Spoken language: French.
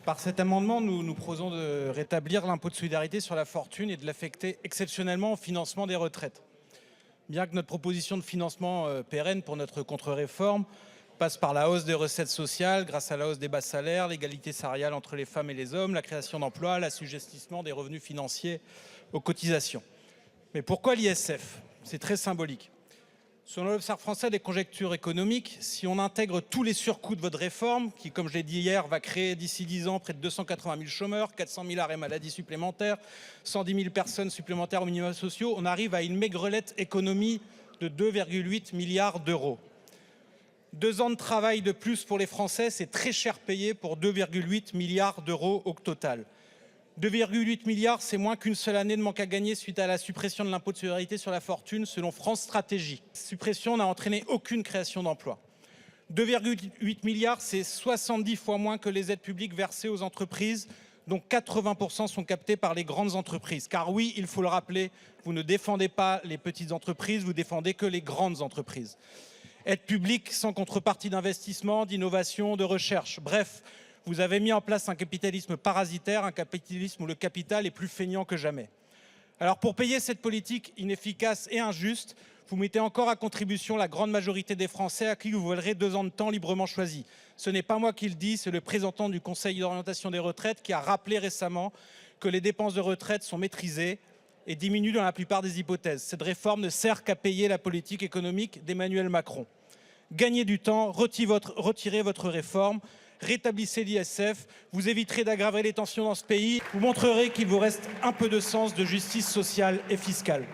Par cet amendement, nous proposons de rétablir l'impôt de solidarité sur la fortune et de l'affecter exceptionnellement au financement des retraites. Bien que notre proposition de financement pérenne pour notre contre-réforme passe par la hausse des recettes sociales grâce à la hausse des bas salaires, l'égalité salariale entre les femmes et les hommes, la création d'emplois, l'assujettissement des revenus financiers aux cotisations. Mais pourquoi l'ISF? C'est très symbolique. Selon l'Observatoire français des conjectures économiques, si on intègre tous les surcoûts de votre réforme, qui, comme je l'ai dit hier, va créer d'ici 10 ans près de 280 000 chômeurs, 400 000 arrêts maladie supplémentaires, 110 000 personnes supplémentaires aux minima sociaux, on arrive à une maigrelette économie de 2,8 milliards d'euros. 2 ans de travail de plus pour les Français, c'est très cher payé pour 2,8 milliards d'euros au total. 2,8 milliards, c'est moins qu'une seule année de manque à gagner suite à la suppression de l'impôt de solidarité sur la fortune, selon France Stratégie. Cette suppression n'a entraîné aucune création d'emplois. 2,8 milliards, c'est 70 fois moins que les aides publiques versées aux entreprises, dont 80% sont captées par les grandes entreprises. Car oui, il faut le rappeler, vous ne défendez pas les petites entreprises, vous défendez que les grandes entreprises. Aides publiques sans contrepartie d'investissement, d'innovation, de recherche. Bref, vous avez mis en place un capitalisme parasitaire, un capitalisme où le capital est plus feignant que jamais. Alors pour payer cette politique inefficace et injuste, vous mettez encore à contribution la grande majorité des Français à qui vous volerez 2 ans de temps librement choisis. Ce n'est pas moi qui le dis, c'est le représentant du Conseil d'orientation des retraites qui a rappelé récemment que les dépenses de retraite sont maîtrisées et diminuent dans la plupart des hypothèses. Cette réforme ne sert qu'à payer la politique économique d'Emmanuel Macron. Gagnez du temps, retirez votre réforme, rétablissez l'ISF, vous éviterez d'aggraver les tensions dans ce pays, vous montrerez qu'il vous reste un peu de sens de justice sociale et fiscale.